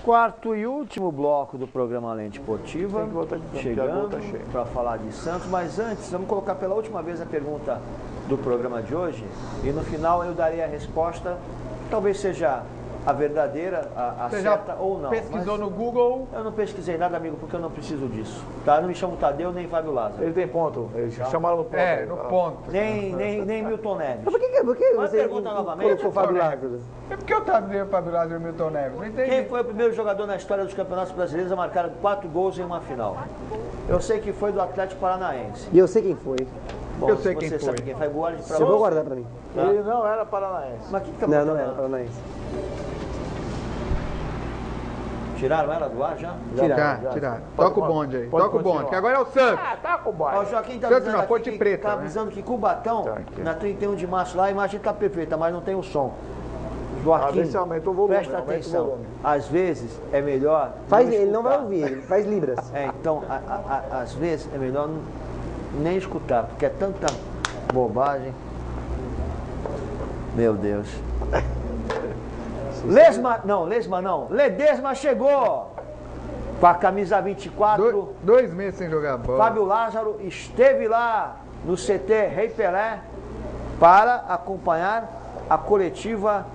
Quarto e último bloco do programa Lente Esportiva, chegando para falar de Santos, mas antes, vamos colocar pela última vez a pergunta do programa de hoje, e no final eu darei a resposta, talvez seja a verdadeira, a certa ou não. Pesquisou no Google? Eu não pesquisei nada, amigo, porque eu não preciso disso. Tá? Eu não me chamo Tadeu nem Fábio Lázaro. Ele tem ponto, eles chamaram no ponto. É, no ponto. Nem Milton Neves. Mas por que Mas você pergunta novamente. colocou o Fábio Lázaro? É porque eu Tadeu, Fábio Lázaro e Milton Neves. Não entendi. Quem foi o primeiro jogador na história dos campeonatos brasileiros a marcar 4 gols em uma final? Eu sei que foi do Atlético Paranaense. E eu sei quem foi. Bom, Eu sei quem você foi. sabe quem foi, guarde pra Eu vou você. guardar pra mim. Tá. Ele não era paranaense. Mas que Não era paranaense. Tiraram ela do ar já? Tiraram. Toca o bonde aí. Pode Toca o bonde, continuar. que agora é o Santos. Tá com o Ó, o boy. Joaquim tá Santos avisando na aqui Ponte que, Preta, tá né? avisando que Cubatão, Tá aqui. na 31 de março lá, a imagem tá perfeita, mas não tem o som. Às Joaquim, vezes você aumenta o volume. presta aumenta o atenção. volume. Às vezes é melhor Ele não vai escutar. ouvir, ele faz libras. Então, às vezes é melhor nem escutar, porque é tanta bobagem. Meu Deus. Ledesma chegou com a camisa 24. 2 meses sem jogar bola. Fábio Lázaro esteve lá no CT Rei Pelé para acompanhar a coletiva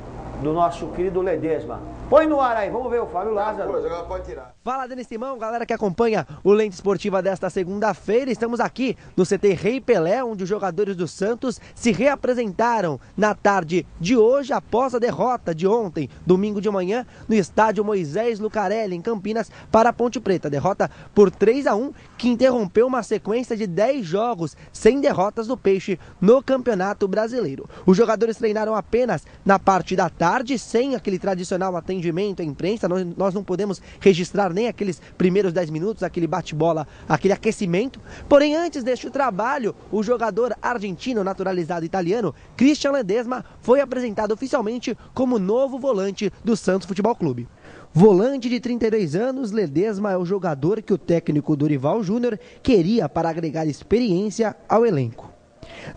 do nosso querido Ledesma. Põe no ar aí, vamos ver o Fábio Lázaro. Pode tirar. Fala, Denis Simão, galera que acompanha o Lente Esportiva desta segunda-feira. Estamos aqui no CT Rei Pelé, onde os jogadores do Santos se reapresentaram na tarde de hoje, após a derrota de ontem, domingo de manhã, no estádio Moisés Lucarelli, em Campinas, para a Ponte Preta. Derrota por 3-1, que interrompeu uma sequência de 10 jogos sem derrotas do Peixe no Campeonato Brasileiro. Os jogadores treinaram apenas na parte da tarde, sem aquele tradicional atendimento à imprensa. Nós não podemos registrar nem aqueles primeiros 10 minutos, aquele bate-bola, aquele aquecimento. Porém, antes deste trabalho, o jogador argentino naturalizado italiano, Christian Ledesma, foi apresentado oficialmente como novo volante do Santos Futebol Clube. Volante de 32 anos, Ledesma é o jogador que o técnico Dorival Júnior queria para agregar experiência ao elenco.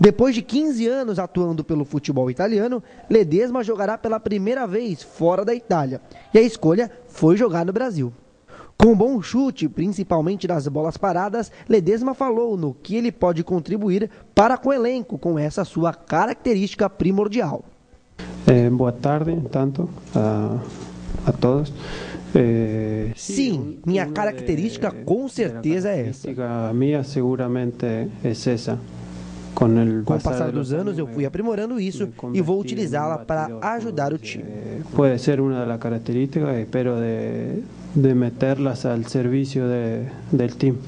Depois de 15 anos atuando pelo futebol italiano, Ledesma jogará pela primeira vez fora da Itália, e a escolha foi jogar no Brasil. Com um bom chute, principalmente das bolas paradas, Ledesma falou no que ele pode contribuir para com o elenco, com essa sua característica primordial. Boa tarde, tanto a todos. Sim, minha característica com certeza é essa. A minha seguramente é essa. Com o passar dos anos, eu fui aprimorando isso e vou utilizá-la para ajudar o time. Pode ser uma das características, espero de meterlas ao serviço do time.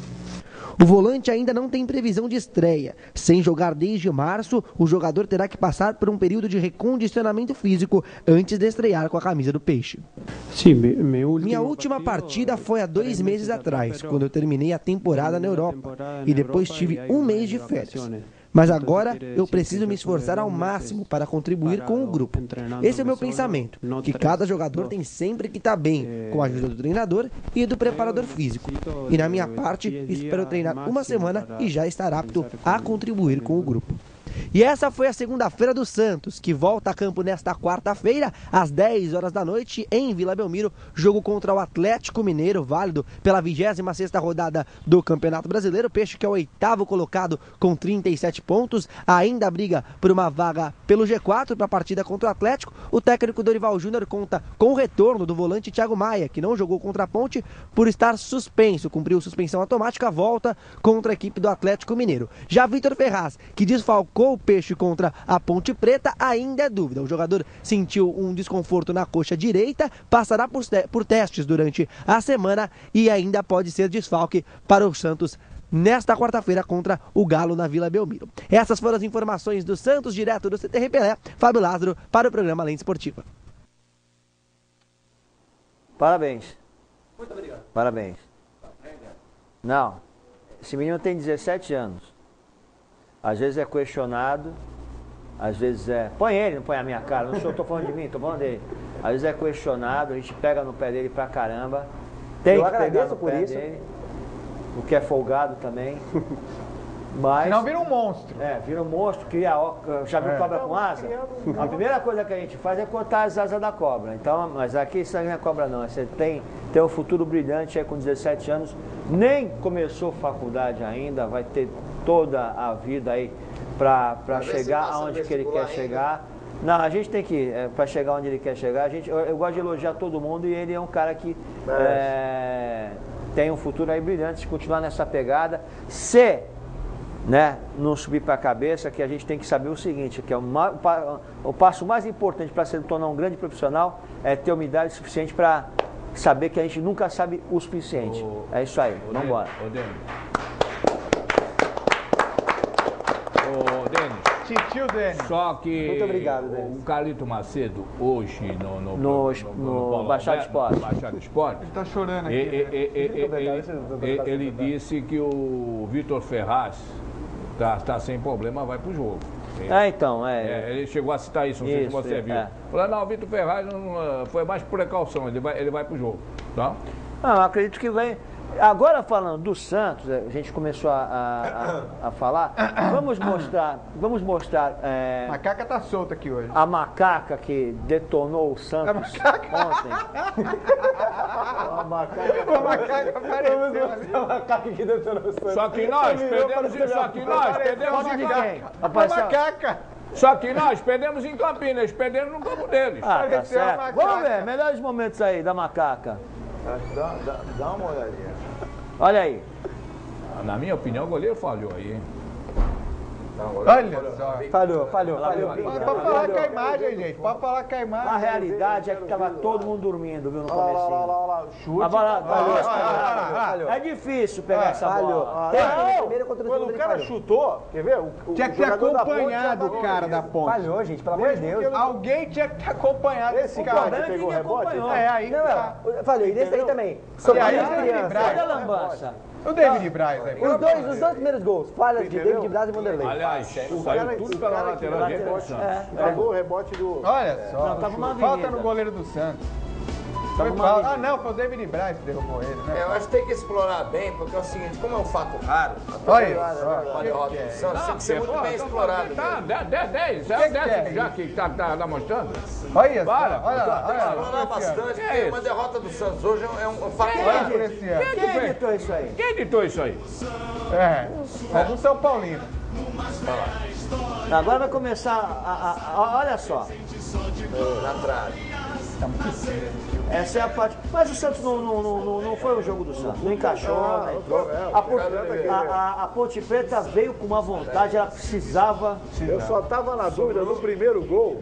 O volante ainda não tem previsão de estreia. Sem jogar desde março, o jogador terá que passar por um período de recondicionamento físico antes de estrear com a camisa do Peixe. Sim, minha última partida foi há 2 meses atrás, quando eu terminei a temporada na Europa e depois tive 1 mês de férias. Mas agora eu preciso me esforçar ao máximo para contribuir com o grupo. Esse é o meu pensamento, que cada jogador tem sempre que estar bem, com a ajuda do treinador e do preparador físico. E na minha parte, espero treinar 1 semana e já estar apto a contribuir com o grupo. E essa foi a segunda-feira do Santos, que volta a campo nesta quarta-feira, às 10 horas da noite, em Vila Belmiro, jogo contra o Atlético Mineiro, válido pela 26ª rodada do Campeonato Brasileiro. Peixe, que é o 8º colocado com 37 pontos, ainda briga por uma vaga pelo G4 para a partida contra o Atlético. O técnico Dorival Júnior conta com o retorno do volante Thiago Maia, que não jogou contra a Ponte por estar suspenso, cumpriu suspensão automática, volta contra a equipe do Atlético Mineiro. Já Vitor Ferraz, que desfalcou o Peixe contra a Ponte Preta, ainda é dúvida. O jogador sentiu um desconforto na coxa direita, passará por testes durante a semana e ainda pode ser desfalque para o Santos nesta quarta-feira contra o Galo na Vila Belmiro. Essas foram as informações do Santos, direto do CT Rei Pelé. Fábio Lázaro para o programa Lente Esportiva. Parabéns. Muito obrigado. Parabéns. Não, esse menino tem 17 anos. Às vezes é questionado, às vezes é... Põe ele, não põe a minha cara, não estou falando de mim, estou falando dele. Às vezes é questionado, a gente pega no pé dele pra caramba. Tem que pegar no pé dele, o que é folgado também. Mas, Senão vira um monstro. vira um monstro, já viu cobra com asa? A primeira coisa que a gente faz é cortar as asas da cobra. Então, mas aqui isso não é cobra não, você tem um futuro brilhante aí com 17 anos, nem começou faculdade ainda, vai ter toda a vida aí para chegar aonde que ele quer chegar. Não, a gente tem que, para chegar onde ele quer chegar, eu gosto de elogiar todo mundo e ele é um cara que tem um futuro aí brilhante, se continuar nessa pegada. Se não subir para a cabeça, que a gente tem que saber o seguinte, que é o passo mais importante para se tornar um grande profissional é ter humildade suficiente para saber que a gente nunca sabe o suficiente. É isso aí, vamos embora. Ô, Denis. Titio Denis. Só que Muito obrigado, Denis. o Carlito Macedo, hoje no Baixada Esporte. Baixada Esporte, Ele tá chorando aqui. ele disse que o Vitor Ferraz tá sem problema, vai pro jogo. Então, ele chegou a citar isso, não sei se você viu. Falou, não, o Vitor Ferraz foi mais por precaução, ele vai pro jogo. Tá? Eu acredito que vai. Agora falando do Santos, a gente começou a falar, vamos mostrar A macaca tá solta aqui hoje. a macaca que detonou o Santos ontem. A macaca. A macaca apareceu ali. A macaca que detonou o Santos. Só que nós perdemos em macaca. Só que nós perdemos em Campinas, perdemos no campo deles. Tá Apareceu a certo. macaca. Vamos ver, melhores momentos aí da macaca. Dá uma olhadinha. Olha aí. Na minha opinião, o goleiro falhou aí, hein? Olha só. Falhou. Pode falar com a imagem, gente. Pode falar com a imagem. A realidade é que tava todo mundo dormindo, viu, no Olha comecinho. lá. Chute. A bola Falhou. é difícil pegar essa bola. Quando o cara chutou, quer ver? Tinha que ter jogador da Ponte acompanhado já o cara da Ponte. Falhou, gente, pelo amor de Deus. Alguém tinha que ter acompanhado esse cara. problema é que ninguém acompanhou. Aí tá. Falei, desse aí também. E aí, Olha a lambança. o David Braz aí. Os dois primeiros gols, falhas de David Braz e Vanderlei. Aliás, saiu tudo pela lateral direita do Santos. Pegou o rebote do... Olha só. Tava uma Falta avenida. no goleiro do Santos. Não, foi o David Braz que derrubou ele, né? Eu acho que tem que explorar bem, porque é o seguinte, como é um fato raro, Olha a derrota do Santos tem que ser muito bem explorado. Tá, 10, é o décimo já que tá mostrando. Olha só. Para. Olha lá. Tem que explorar bastante, porque uma derrota do Santos hoje é um fato Olha raro. por esse ano. Quem editou isso aí? Quem editou isso aí? Algum São Paulino. Agora vai começar olha só. Na trave. Essa é a parte. Mas o Santos não foi o jogo do Santos. Não encaixou, não entrou. A Ponte Preta veio com uma vontade, ela precisava. Eu só tava na dúvida no primeiro gol,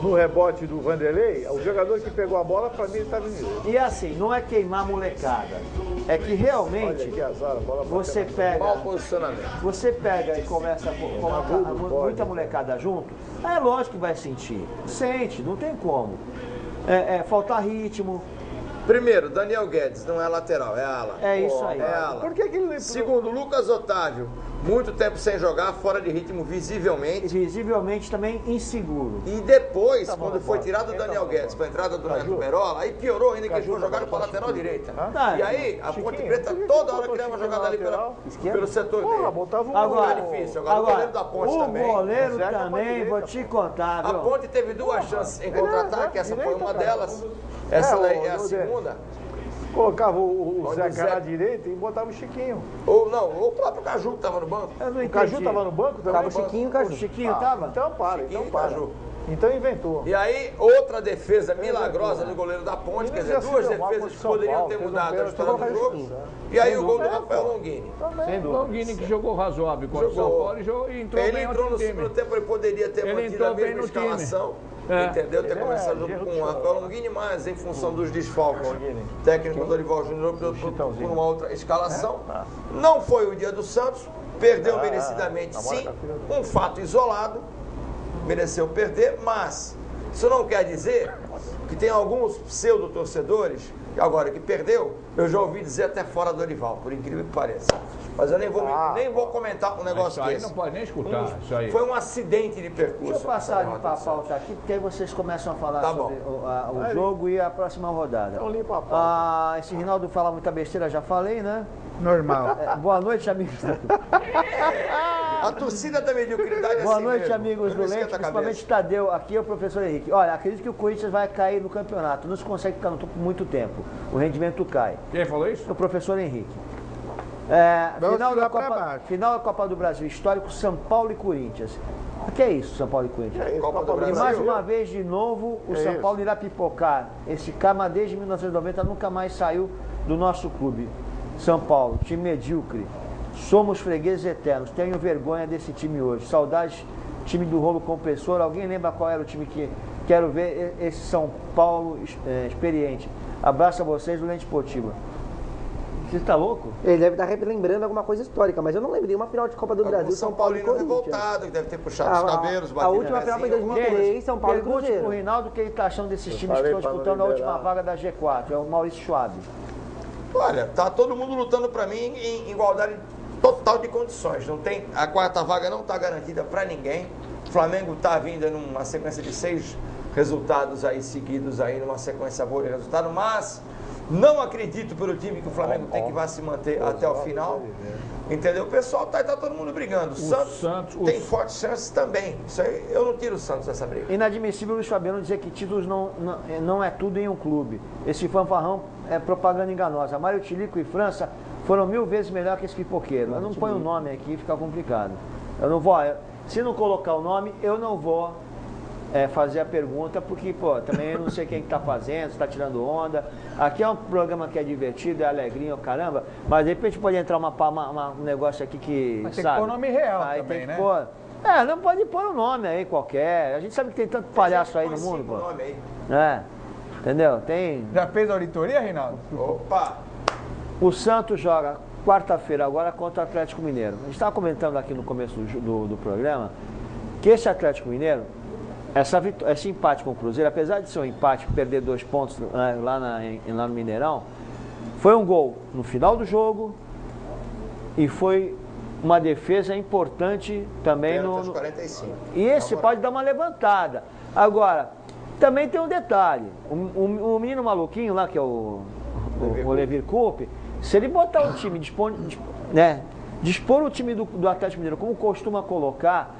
no rebote do Vanderlei, o jogador que pegou a bola, pra mim, ele tava em... E assim, não é queimar a molecada. É que realmente Que azar, a bola você bateu pega. Mau posicionamento. Você pega e começa a colocar muita molecada junto, é lógico que vai sentir. Sente, não tem como. Faltar ritmo. Primeiro, Daniel Guedes não é lateral, é ala. É isso aí. É ala. Por que ele não... Segundo, Lucas Otávio, muito tempo sem jogar, fora de ritmo visivelmente. Visivelmente também inseguro. E depois, quando foi tirado o Daniel Guedes para a entrada do Neto Merola, aí piorou ainda que ele foi jogado para a lateral direita. Ah, E aí, a Ponte Preta toda hora criava jogada ali pelo setor dele. Botava um... Agora, Tá difícil. Agora, o goleiro da Ponte o também. goleiro Consegue também, vou te contar, A viu? Ponte teve duas chances em contra-ataque, essa foi uma delas. Essa daí é a segunda. Colocava o Olha, Zeca na direita e botava o Chiquinho. Ou não, o próprio Caju que estava no banco. Eu não O entendi. Caju tava no banco também? Tava o Chiquinho e o Caju. O Chiquinho tava? Então para, Chiquinho então e para. Caju. Então inventou. E aí, outra defesa milagrosa do goleiro da Ponte, quer dizer, duas defesas que poderiam ter mudado a história do jogo. E aí o gol do Rafael Longini. Longini que jogou razoável contra o São Paulo e entrou Ele bem entrou no time. segundo tempo, ele poderia ter Ele mantido a entrou bem mesma no time. escalação. É. Entendeu? Ter começado junto com o Rafael Longini, mas em função dos desfalques, o técnico Dorival Júnior optou por uma outra escalação. Não foi o dia do Santos, perdeu merecidamente sim, um fato isolado, mereceu perder, mas isso não quer dizer que tem alguns pseudo-torcedores, agora que perdeu, eu já ouvi dizer até fora do Dorival, por incrível que pareça. Mas eu nem vou comentar um negócio Isso aí desse. não pode nem escutar. Isso aí. Foi um acidente de percurso. Deixa eu passar limpa a pauta aqui, porque aí vocês começam a falar Tá sobre o jogo e a próxima rodada. Então limpa a pauta. Esse Rinaldo fala muita besteira, já falei, né? Normal. Boa noite, amigos. A torcida da mediocridade é Boa assim noite, mesmo. amigos do Lente, principalmente Tadeu. Aqui é o professor Henrique. Olha, acredito que o Corinthians vai cair no campeonato. Não se consegue ficar no topo por muito tempo. O cai. Quem falou isso? O professor Henrique. Final da Copa do Brasil, histórico São Paulo e Corinthians. O que é isso, São Paulo e Corinthians? Copa do Brasil. E mais uma vez, de novo, o São Paulo irá pipocar. Esse cama desde 1990 nunca mais saiu do nosso clube. São Paulo, time medíocre. Somos fregueses eternos. Tenho vergonha desse time hoje. Saudades, time do rolo compressor. Alguém lembra qual era o time que quero ver? Esse São Paulo experiente. Abraço a vocês do Lente Esportiva. Você tá louco? Ele deve estar lembrando alguma coisa histórica, mas eu não lembro de uma final de Copa do Brasil, São Paulo e Corinthians. revoltado, que deve ter puxado os cabelos. A última final foi em 2003, São Paulo e Pergunte Cruzeiro. pro Reinaldo o que ele tá achando desses times que estão disputando a última vaga da G4. É o Maurício Schwab. Olha, tá todo mundo lutando para mim em igualdade total de condições. Não tem, a quarta vaga não está garantida para ninguém. O Flamengo está vindo numa sequência de 6 resultados aí seguidos aí, numa sequência boa de resultado, mas não acredito pelo time que o Flamengo tem que vai se manter até o final. Entendeu? O pessoal tá todo mundo brigando. O Santos tem fortes chances também. Isso aí, eu não tiro o Santos dessa briga. Inadmissível o Luiz Fabiano dizer que títulos não é tudo em um clube. Esse fanfarrão é propaganda enganosa. Mário Tilico e França foram 1000 vezes melhor que esse pipoqueiro. Eu não ponho o nome aqui, fica complicado. Eu não vou. Se não colocar o nome, eu não vou fazer a pergunta, porque, pô, também eu não sei quem está fazendo, se está tirando onda. Aqui é um programa que é divertido, é alegrinho, caramba, mas de repente pode entrar um negócio aqui que, mas tem que pôr o nome real aí também, né? Pôr, não pode pôr um nome aí qualquer. A gente sabe que tem tanto palhaço aí no mundo, pô. Nome aí. Entendeu? Tem... Já fez a auditoria, Reinaldo? Opa! O Santos joga quarta-feira agora contra o Atlético Mineiro. A gente estava comentando aqui no começo do programa que esse Atlético Mineiro, esse empate com o Cruzeiro, apesar de ser um empate, perder 2 pontos lá no Mineirão, foi um gol no final do jogo e foi uma defesa importante também no 45. E esse pode dar uma levantada. Agora, também tem um detalhe, o menino maluquinho lá, que é o Levir Coupe, se ele botar o time, dispor o time do Atlético Mineiro, como costuma colocar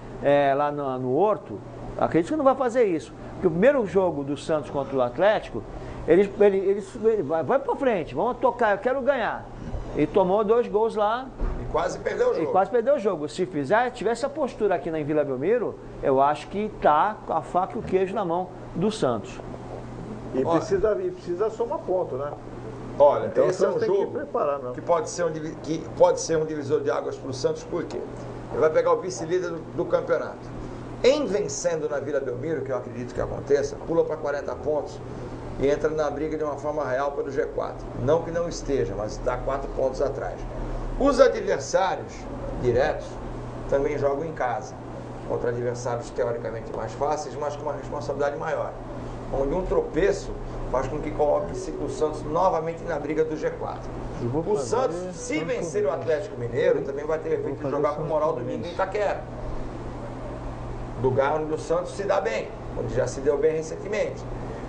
lá no Horto, acredito que não vai fazer isso. Porque o primeiro jogo do Santos contra o Atlético, ele vai pra frente, vamos tocar, eu quero ganhar. E tomou 2 gols lá. E quase perdeu o jogo. Se tivesse a postura aqui na Vila Belmiro, eu acho que tá com a faca e o queijo na mão do Santos. E precisa somar ponto, né? Olha, então, esse é um jogo que pode ser um divisor de águas para o Santos, por quê? Ele vai pegar o vice-líder do campeonato. Em vencendo na Vila Belmiro, que eu acredito que aconteça, pula para 40 pontos e entra na briga de uma forma real pelo G4. Não que não esteja, mas está 4 pontos atrás. Os adversários diretos também jogam em casa, contra adversários teoricamente mais fáceis, mas com uma responsabilidade maior. Onde um tropeço faz com que coloque o Santos novamente na briga do G4. O Santos, se vencer o Atlético Mineiro, também vai ter efeito de jogar com moral domingo em Itaquera. Lugar onde o Santos se dá bem, onde já se deu bem recentemente.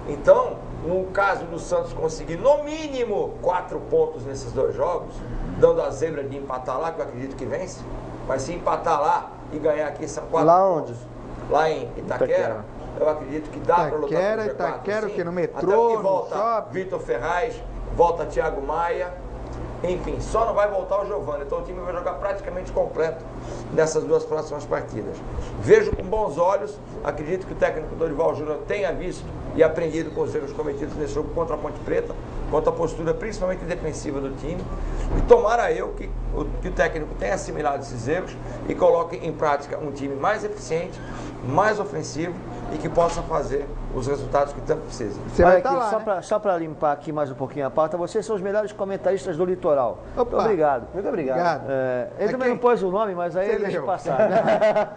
Então, no caso do Santos conseguir no mínimo 4 pontos nesses 2 jogos, dando a zebra de empatar lá, que eu acredito que vence, mas se empatar lá e ganhar aqui são 4 lá pontos. Onde? Lá em Itaquera. Eu acredito que dá para lutar com o G4. Itaquera, que no metrô, até que volta Vitor Ferraz, volta Thiago Maia, enfim, só não vai voltar o Giovani. Então o time vai jogar praticamente completo nessas 2 próximas partidas. Vejo com bons olhos, acredito que o técnico Dorival Júnior tenha visto e aprendido com os erros cometidos nesse jogo contra a Ponte Preta, quanto à postura principalmente defensiva do time. E tomara eu que o técnico tenha assimilado esses erros e coloque em prática um time mais eficiente, mais ofensivo e que possa fazer os resultados que tanto precisa. Olha aqui, só para limpar aqui mais um pouquinho a pauta, vocês são os melhores comentaristas do litoral. Muito obrigado. Muito obrigado. Ele também não pôs o nome, mas aí ele deixa passar. Né?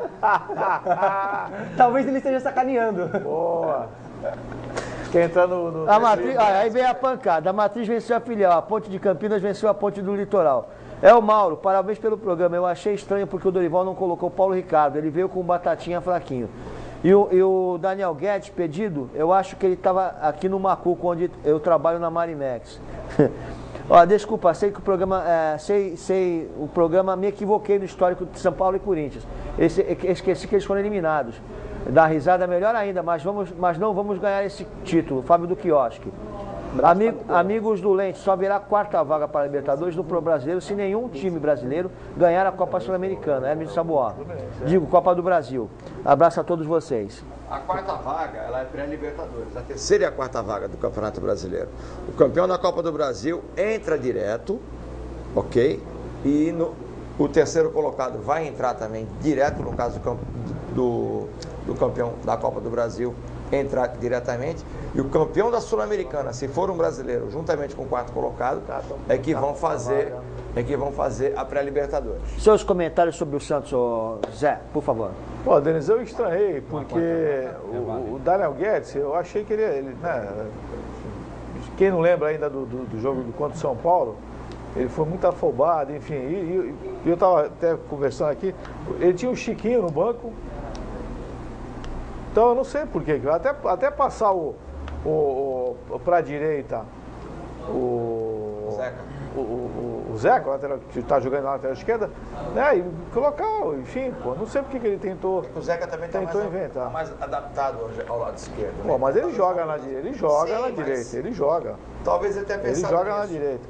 Talvez ele esteja sacaneando. Boa. Quer entrar no a Matriz, aí vem a pancada. A Matriz venceu a filial, a Ponte de Campinas venceu a Ponte do Litoral. O Mauro, parabéns pelo programa. Eu achei estranho porque o Dorival não colocou o Paulo Ricardo. Ele veio com batatinha fraquinho. E o Daniel Guedes, pedido, eu acho que ele estava aqui no Macuco, onde eu trabalho na Marimex. Ó, desculpa, sei que o programa, o programa me equivoquei no histórico de São Paulo e Corinthians. Esqueci que eles foram eliminados. Dar risada é melhor ainda, mas não vamos ganhar esse título. Fábio do Quiosque. Amigos do Lente, só virá quarta vaga para a Libertadores no Pro Brasileiro se nenhum time brasileiro ganhar a Copa Sul-Americana. Hermes Saboá. Digo, Copa do Brasil. Abraço a todos vocês. A quarta vaga, ela é pré-Libertadores. A terceira e a quarta vaga do Campeonato Brasileiro. O campeão da Copa do Brasil entra direto, ok? E o terceiro colocado vai entrar também direto, no caso do campeão da Copa do Brasil, entrar diretamente. E o campeão da Sul-Americana, se for um brasileiro, juntamente com o quarto colocado, é que vão fazer a pré-Libertadores. Seus comentários sobre o Santos, Zé, por favor. Pô, Denis, eu estranhei, porque o Daniel Guedes, eu achei que ele né, quem não lembra ainda do jogo contra o São Paulo, ele foi muito afobado, enfim, e eu estava até conversando aqui, ele tinha o Chiquinho no banco, então eu não sei porquê, até passar para a direita o Zeca, lateral, que está jogando na lateral esquerda, né, e colocar, enfim, pô, não sei porque que ele tentou. O Zeca também tentou inventar. Mais adaptado ao lado esquerdo. Né? Pô, mas ele joga na direita, ele joga. Talvez ele tenha pensado Ele joga na direita.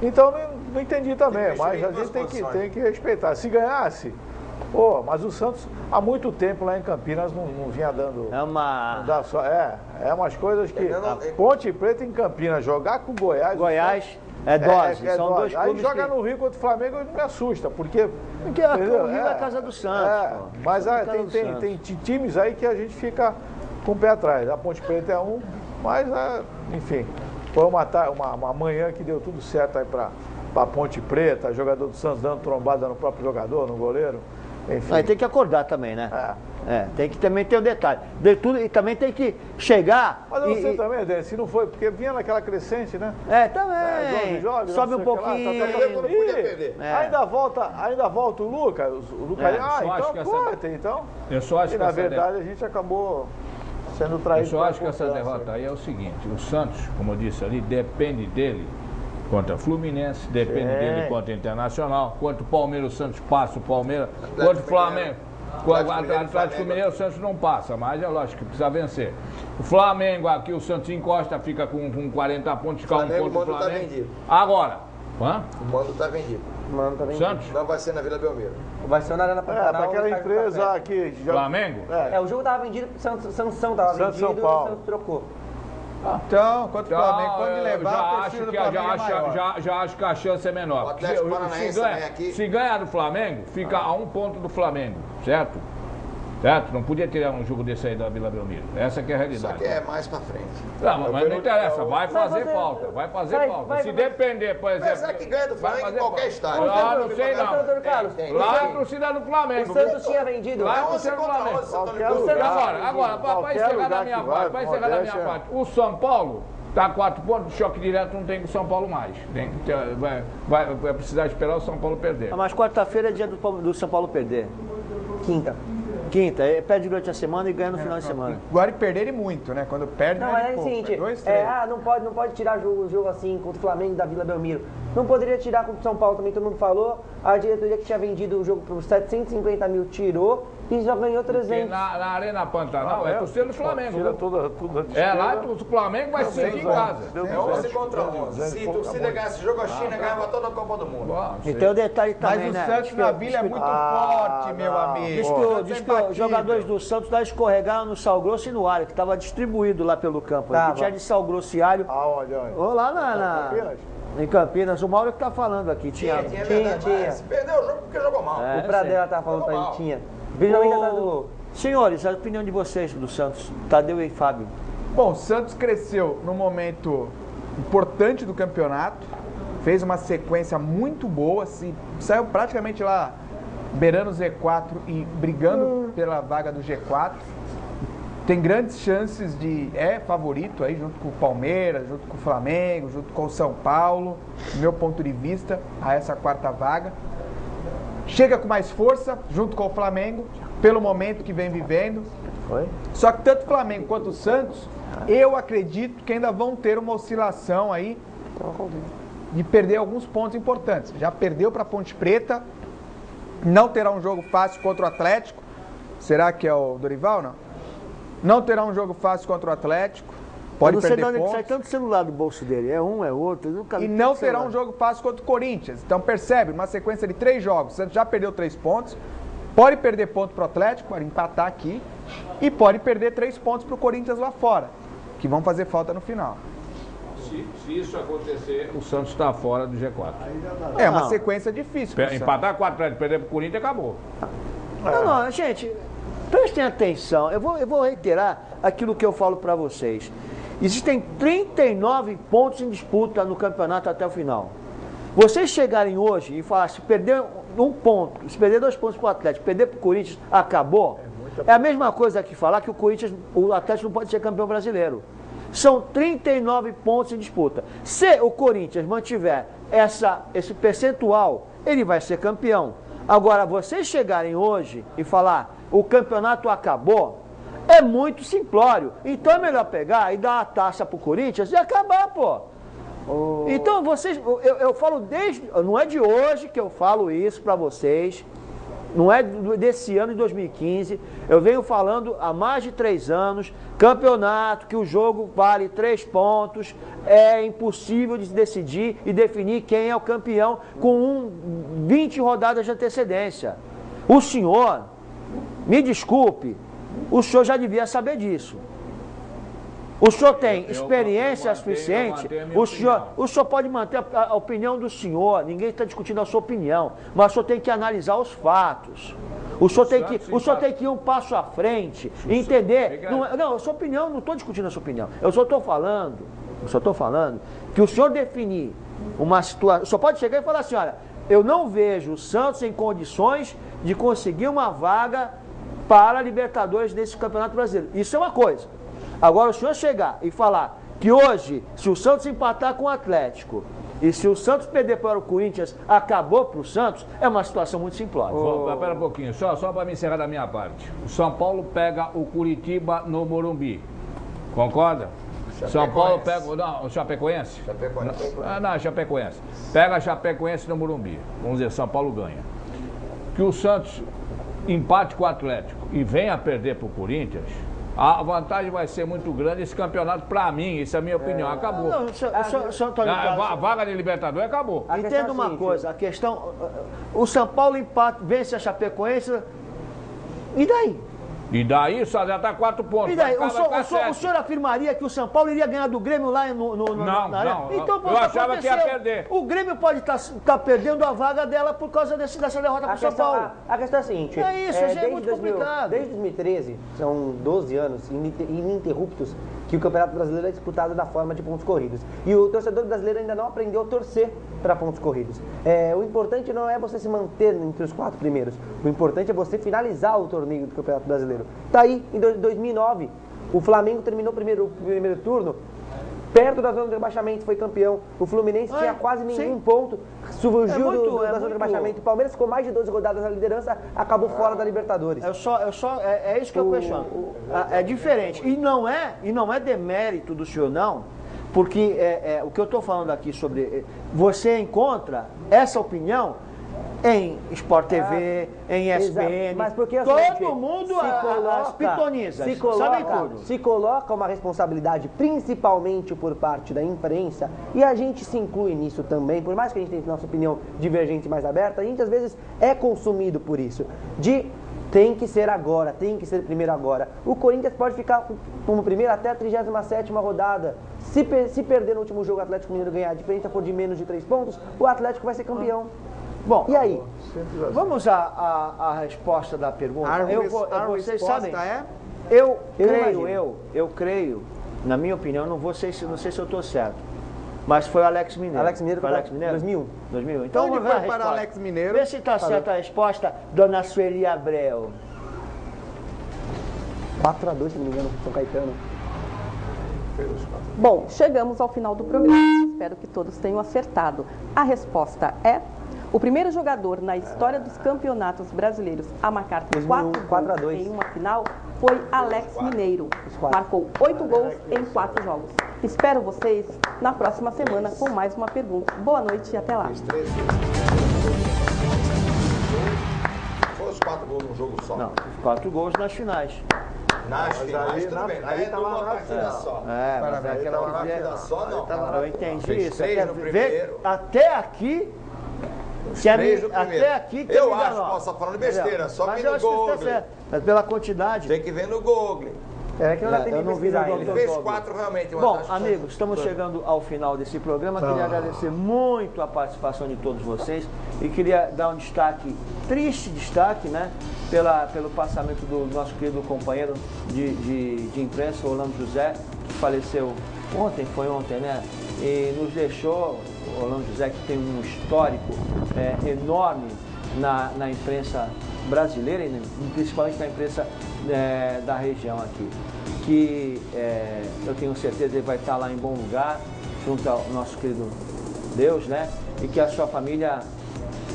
Então não entendi também, mas a gente tem que respeitar. Se ganhasse, pô, mas o Santos há muito tempo lá em Campinas não vinha dando. Não dá só, umas coisas que. Ponte Preta em Campinas, jogar com Goiás. É dose, são dose. dois clubes. Aí joga no Rio contra o Flamengo e não me assusta, porque o Rio é a casa do Santos. Mas tem times aí que a gente fica com o pé atrás. A Ponte Preta é um, mas enfim, foi uma manhã que deu tudo certo aí para Ponte Preta, jogador do Santos dando trombada no próprio jogador, no goleiro. Enfim. Aí tem que acordar também, né? Tem que também ter o detalhe. De tudo, e também tem que chegar. Mas eu não sei também, Dê, se não foi, porque vinha naquela crescente, né? Também. Sobe um pouquinho. Ainda volta o Lucas. O Lucas. Então. Eu só acho que na verdade a gente acabou sendo traído. Eu só acho que essa derrota aí é o seguinte: o Santos, como eu disse ali, depende dele contra o Fluminense, depende dele contra o Internacional, contra o Palmeiras, o Santos passa o Palmeiras, contra o Flamengo. O Atlético Mineiro, o Santos não passa, mas é lógico que precisa vencer. O Flamengo aqui, o Santos encosta, fica com 40 pontos, fica um ponto do Flamengo. Agora, o mando está vendido. Santos? Não vai ser na Vila Belmiro. Vai ser na Arena Pantanal. Para aquela empresa aqui. Flamengo? O jogo estava vendido, Sansão estava vendido, São Paulo. o Santos trocou. Então, quanto o Flamengo, quando levar, já acho que a chance é menor. O Atlético Paranaense também aqui. Se ganhar do Flamengo, fica a um ponto do Flamengo, certo? Certo? Não podia tirar um jogo desse aí da Vila Belmiro. Essa que é a realidade. Só que é mais pra frente. Não, mas não interessa, vai fazer falta. Vai fazer falta. Se depender, por exemplo. Mas é que ganha do Flamengo em qualquer estádio. Lá não sei não. Lá a torcida do Flamengo. O Santos tinha vendido. Lá a torcida do Flamengo. Agora, para encerrar da minha parte, o São Paulo está 4 pontos, choque direto não tem com o São Paulo mais. Vai precisar esperar o São Paulo perder. Mas quarta-feira é dia do São Paulo perder. Quinta, perde durante a semana e ganha no final de semana. Agora perder muito, né? Quando perde, não é o seguinte, não pode tirar jogo assim contra o Flamengo da Vila Belmiro. Não poderia tirar contra o São Paulo também, todo mundo falou. A diretoria que tinha vendido o jogo por 750 mil tirou e já ganhou 300. Na Arena Pantanal é torcida do Flamengo. Tira tudo lá o Flamengo vai ser em casa. É 11 contra 11. Se a torcida ganhasse esse jogo, a China ganhava toda a Copa do Mundo. E tem o detalhe também, mas o Santos na Vila é muito forte, meu amigo. Diz que os jogadores do Santos lá escorregaram no sal grosso e no alho, que estava distribuído lá pelo campo. Que tinha de sal grosso e alho. Lá em Campinas, o Mauro que tá falando aqui. Tinha. Perdeu o jogo porque jogou mal. O Pradella tá falando pra gente, tinha. Senhores, a opinião de vocês do Santos, Tadeu e Fábio. Bom, o Santos cresceu num momento importante do campeonato, fez uma sequência muito boa, saiu praticamente lá beirando o Z4 e brigando pela vaga do G4. Tem grandes chances é favorito aí, junto com o Palmeiras, junto com o Flamengo, junto com o São Paulo, do meu ponto de vista, a essa quarta vaga. Chega com mais força, junto com o Flamengo, pelo momento que vem vivendo. Só que tanto o Flamengo quanto o Santos, eu acredito que ainda vão ter uma oscilação aí de perder alguns pontos importantes. Já perdeu para a Ponte Preta, não terá um jogo fácil contra o Atlético. Será que é o Dorival, não? Não terá um jogo fácil contra o Atlético. Pode perder pontos. Eu não sei de onde sai tanto celular do bolso dele. É um, é outro. E não terá um jogo fácil contra o Corinthians. Então percebe, uma sequência de 3 jogos. O Santos já perdeu 3 pontos. Pode perder ponto para o Atlético, pode empatar aqui. E pode perder 3 pontos para o Corinthians lá fora, que vão fazer falta no final. Se isso acontecer, o Santos está fora do G4. É uma sequência difícil. Empatar 4 Atlético, perder para o Corinthians, acabou. Não, gente, prestem atenção. Eu vou reiterar aquilo que eu falo para vocês. Existem 39 pontos em disputa no campeonato até o final. Vocês chegarem hoje e falar, se perder 1 ponto, se perder 2 pontos para o Atlético, perder para o Corinthians, acabou. É a mesma coisa que falar que o Atlético não pode ser campeão brasileiro. São 39 pontos em disputa. Se o Corinthians mantiver esse percentual, ele vai ser campeão. Agora, vocês chegarem hoje e falar, o campeonato acabou, é muito simplório. Então é melhor pegar e dar a taça pro Corinthians e acabar, pô. Então vocês, eu falo não é de hoje que eu falo isso para vocês, não é desse ano de 2015, eu venho falando há mais de 3 anos, campeonato, que o jogo vale 3 pontos, é impossível de decidir e definir quem é o campeão com 20 rodadas de antecedência. O senhor, me desculpe, o senhor já devia saber disso. O senhor tem experiência suficiente, o senhor pode manter a opinião do senhor, ninguém está discutindo a sua opinião, mas o senhor tem que analisar os fatos. O senhor tem que ir um passo à frente, entender. Não, a sua opinião, não estou discutindo a sua opinião. Eu só estou falando que o senhor definir uma situação. O senhor pode chegar e falar assim, olha, eu não vejo o Santos em condições de conseguir uma vaga para a Libertadores nesse Campeonato Brasileiro. Isso é uma coisa. Agora, o senhor chegar e falar que hoje, se o Santos empatar com o Atlético e se o Santos perder para o Corinthians, acabou para o Santos, é uma situação muito simplória. Espera um pouquinho, só para me encerrar da minha parte. O São Paulo pega o Curitiba no Morumbi. Concorda? São Paulo pega... Não, o Chapecoense? Chapecoense. Pega a Chapecoense no Morumbi. Vamos dizer, São Paulo ganha. Que o Santos empate com o Atlético e venha a perder para o Corinthians... A vantagem vai ser muito grande esse campeonato, pra mim, isso é a minha opinião, acabou. A vaga de Libertadores acabou. Entenda uma coisa, a questão, o São Paulo vence a Chapecoense, e daí? E daí só já está 4 pontos. E daí? O senhor afirmaria que o São Paulo iria ganhar do Grêmio lá na arena? Então, eu achava que ia perder. O Grêmio pode estar perdendo a vaga dela por causa dessa derrota para o São Paulo. A questão é a seguinte. É isso, é muito complicado. Desde 2013, são 12 anos ininterruptos que o Campeonato Brasileiro é disputado da forma de pontos corridos. E o torcedor brasileiro ainda não aprendeu a torcer para pontos corridos. O importante não é você se manter entre os 4 primeiros. O importante é você finalizar o torneio do Campeonato Brasileiro. Tá aí, em 2009, o Flamengo terminou o primeiro turno perto da zona de rebaixamento, foi campeão. O Fluminense tinha quase nenhum ponto, surgiu da zona de rebaixamento. O Palmeiras ficou mais de 12 rodadas na liderança, acabou fora da Libertadores. É isso que eu questiono. É diferente. E não é demérito do senhor, não, porque o que eu estou falando aqui sobre... Você encontra essa opinião em Sport TV, em ESPN, mas porque todo mundo as pitonizas, sabem tudo. Se coloca uma responsabilidade, principalmente por parte da imprensa, e a gente se inclui nisso também, por mais que a gente tenha nossa opinião divergente mais aberta, a gente às vezes é consumido por isso, tem que ser agora, tem que ser primeiro agora. O Corinthians pode ficar como primeiro até a 37ª rodada. Se perder no último jogo o Atlético Mineiro ganhar a diferença for de menos de 3 pontos, o Atlético vai ser campeão. Bom, e aí? Vamos à resposta da pergunta. Vocês sabem, eu creio, na minha opinião, não sei se eu estou certo, mas foi o Alex Mineiro. Alex Mineiro foi Alex Mineiro? 2001. Então vamos ver para Alex Mineiro. Vê se está certa a resposta, dona Sueli Abreu. 4-2, se não me engano, São Caetano. Bom, chegamos ao final do programa. Espero que todos tenham acertado. A resposta é... O primeiro jogador na história dos campeonatos brasileiros a marcar 4 gols em uma final foi Alex Mineiro. Marcou 8 gols em 4 jogos. Espero vocês na próxima semana com mais uma pergunta. Boa noite e até lá. Foi os 4 gols num jogo só? Não, 4 gols nas finais. Nas finais, tudo bem. Aí tá numa lá partida só. Mas é aquela partida só, não. Eu entendi Fez isso. 3 no primeiro. Até aqui. Até aqui que eu acho que posso estar falando besteira, só que no Google. Mas pela quantidade. Tem que ver no Google. É que eu não vi no Ele fez 4 realmente. Bom, amigos, estamos chegando ao final desse programa. Queria agradecer muito a participação de todos vocês e queria dar um destaque, triste destaque, né? Pelo passamento do nosso querido companheiro de imprensa, Orlando José, que faleceu foi ontem, né? E nos deixou, Orlando José, que tem um histórico enorme na imprensa brasileira, e principalmente na imprensa da região aqui, que eu tenho certeza que ele vai estar lá em bom lugar, junto ao nosso querido Deus, né? E que a sua família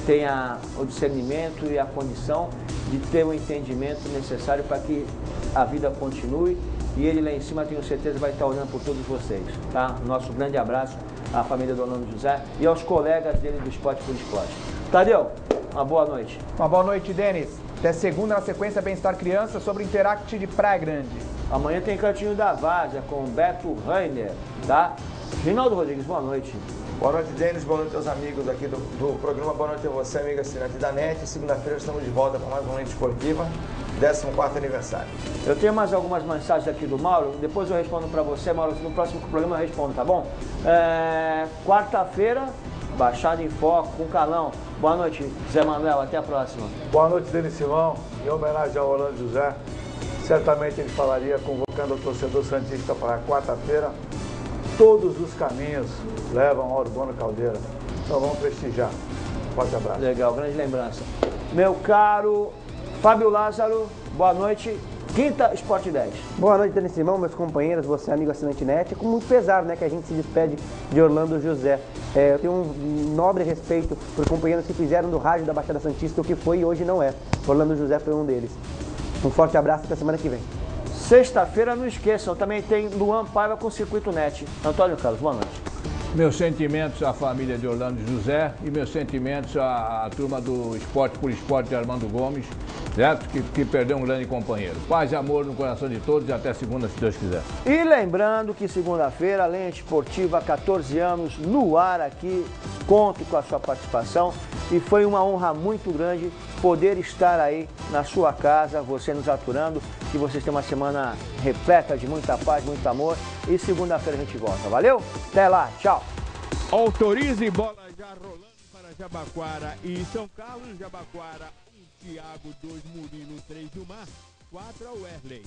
tenha o discernimento e a condição de ter o entendimento necessário para que a vida continue, e ele lá em cima, tenho certeza, vai estar olhando por todos vocês, tá? Nosso grande abraço à família do Orlando José e aos colegas dele do Esporte por Esporte. Tadeu, uma boa noite. Uma boa noite, Denis. Até segunda na sequência Bem-Estar Criança sobre o Interact de Praia Grande. Amanhã tem Cantinho da Várzea com Beto Rainer, tá? Rinaldo Rodrigues, boa noite. Boa noite, Denis. Boa noite aos amigos aqui do programa. Boa noite a você, amiga assinante da NET. Segunda-feira estamos de volta com mais uma Noite Esportiva, 14º aniversário. Eu tenho mais algumas mensagens aqui do Mauro, depois eu respondo para você, Mauro, no próximo programa eu respondo, tá bom? Quarta-feira, Baixada em Foco, com Calão. Boa noite, Zé Manuel, até a próxima. Boa noite, Denis Simão. Em homenagem ao Orlando José, certamente ele falaria, convocando o torcedor santista para quarta-feira. Todos os caminhos levam ao Urbano Caldeira. Então vamos prestigiar. Forte abraço. Legal, grande lembrança. Meu caro Fábio Lázaro, boa noite. Quinta Esporte 10. Boa noite, Denis Simão, meus companheiros, você amigo assinante NET. É com muito pesar, né, que a gente se despede de Orlando José. Eu tenho um nobre respeito por companheiros que fizeram do rádio da Baixada Santista o que foi e hoje não é. Orlando José foi um deles. Um forte abraço até semana que vem. Sexta-feira, não esqueçam, também tem Luan Paiva com Circuito NET. Antônio Carlos, boa noite. Meus sentimentos à família de Orlando José e meus sentimentos à turma do Esporte por Esporte de Armando Gomes, certo? Que perdeu um grande companheiro. Paz e amor no coração de todos e até segunda, se Deus quiser. E lembrando que segunda-feira, Lente Esportiva, 14 anos, no ar aqui, conto com a sua participação e foi uma honra muito grande poder estar aí na sua casa, você nos aturando, que vocês tenham uma semana repleta de muita paz, muito amor e segunda-feira a gente volta. Valeu? Até lá, tchau! Autorize bola já rolando para Jabaquara e São Carlos, Jabaquara, 1 Thiago, 2 Murilo, 3 Gilmar, 4 Werley.